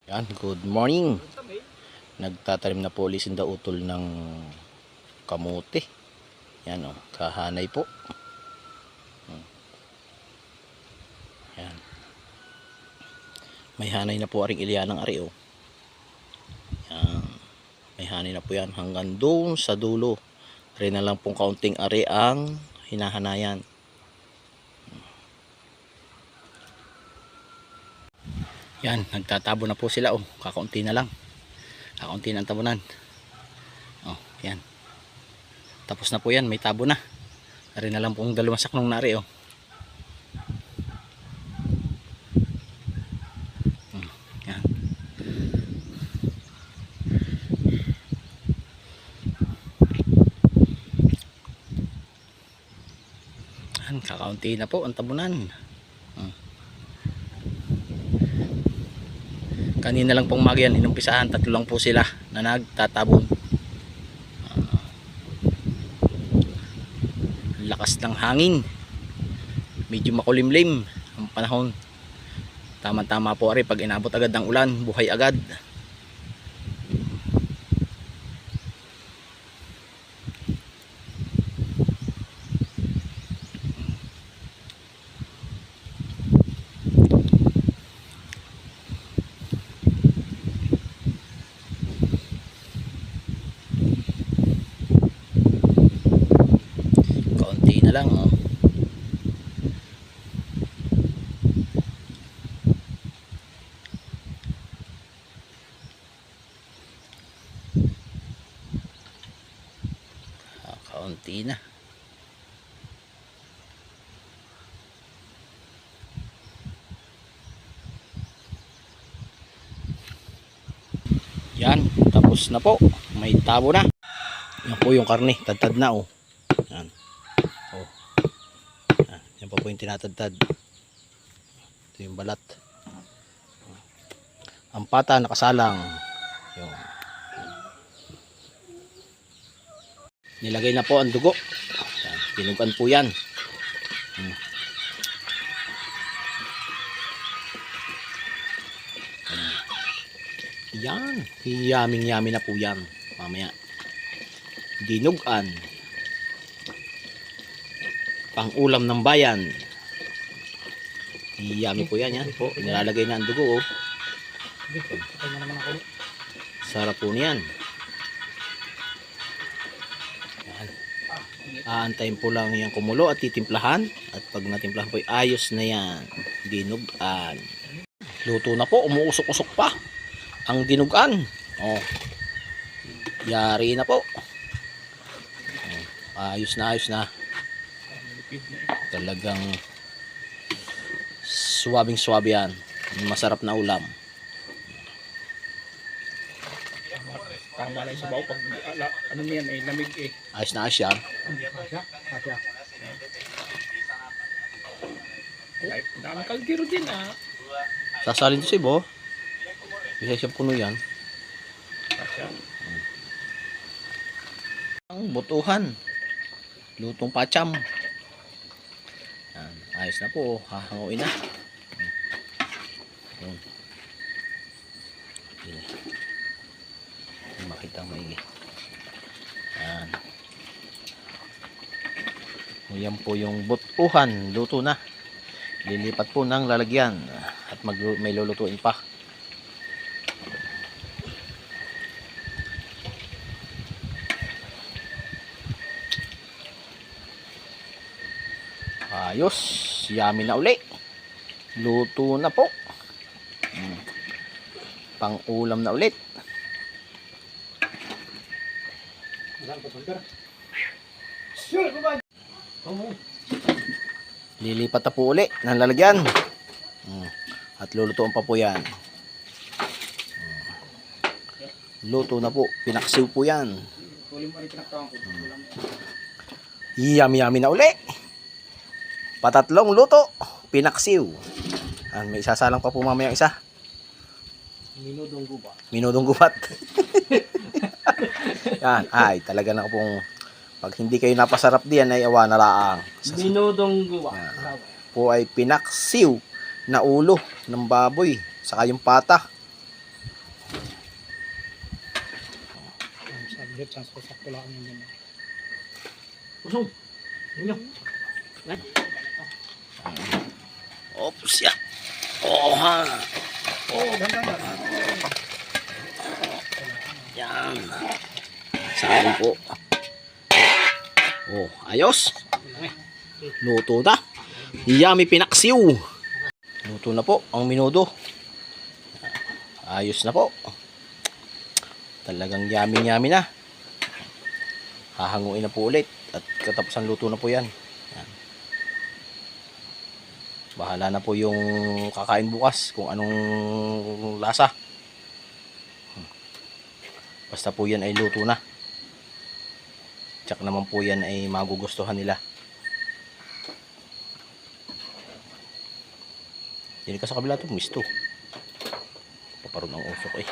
Yan, good morning. Nagtatanim na po ulit si Utol ng kamote. Yan o, kahanay po. Yan. May hanay na po aring ilianang ari o. Yan. May hanay na po yan hanggang doon sa dulo. Ari na lang pong kaunting ari ang hinahanayan. Yan, nagtatabo na po sila oh. Kakaunti na lang. Kakaunti na ang tabunan. Oh, yan. Tapos na po yan, may tabo na. Ari na lang pong dalawang saknong nari oh. Yan. Yan, kakaunti na po ang tabunan. Kanina lang pong umaga yan, inumpisahan, 3 lang po sila na nagtatabon. Lakas ng hangin, medyo makulimlim ang panahon. Tama-tama po ari pag inabot agad ng ulan, buhay agad. Kaunti na lang oh. Kaunti na. Yan, tapos na po. May tabo na. Yan po yung karne, tadtad na oh. Yan. Oh. Yan po yung tinatadtad. Ito yung balat. Ang pata nakasalang. Yung. Nilagay na po ang dugo. Yan. Tinugan po yan. Yan. Yaming-yami na po yan. Mamaya. Dinugan. Pang-ulam ng bayan. Yummy po yan. Yan po. Nilalagay na ang dugo. Oh. Sarap po niyan. Aantayin po lang yung kumulo at titimplahan. At pag natimplahan po, ayos na yan. Dinugan. Luto na po. Umuusok-usok pa ang dinugan. Oh. Yari na po. Ayos na, ayos na. Talagang suwabing-suwabe yan. Masarap na ulam. Tama lang sa baw pag ano niyan eh lamig eh. Ayos na, ayos yan. Ay, dami kalgiro din ah. Sasalin to si Bo. Bisa siyang puno yan. Ang butuhan. Lutong pacham. Yan. Ayos na po. Hahanguin na. Makita maigi. Yan. Yan po yung butuhan. Luto na. Lilipat po ng lalagyan. At may lulutuin pa. Ayos, yummy na uli. Luto na po. Pang-ulam na ulit. Lilipat na po uli ng lalagyan. At lulutuan pa po yan. Luto na po. Pinaksiw po yan. Yummy na uli. Patatlong luto, pinaksiw. May isasalang pa po mamaya isa. Minudong gubat. Minudong gubat. Yan, ay talaga na pong pag hindi kayo napasarap diyan ay awa na laang. Minudong gubat. Po ay pinaksiw na ulo ng baboy saka yung pata. Ulit, chance ko sakto lang yun din. Usong. Inyo. Ops ya. Oh ha. Oh, ganda na. Yan. Saan po. Oh, ayos. Luto na. Yummy pinaksiw. Luto na po ang minudo. Ayos na po. Talagang yummy na. Hahanguin na po ulit. At katapusan luto na po yan. Yan. Bahala na po yung kakain bukas kung anong lasa. Basta po yan ay luto na. Tsak naman po yan ay magugustuhan nila. Dili ka sa kabila ito, misto. Paparoon ang usok eh.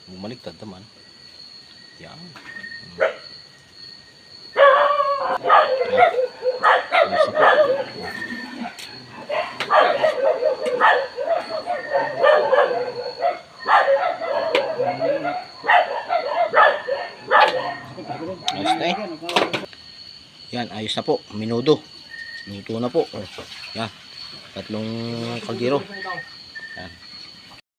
Bumaliktad naman. Yan. Ayos na po. Ayos na eh. Yan, ayos na po. Minudo. Luto na po. Yan. 3 kaldero. Yan.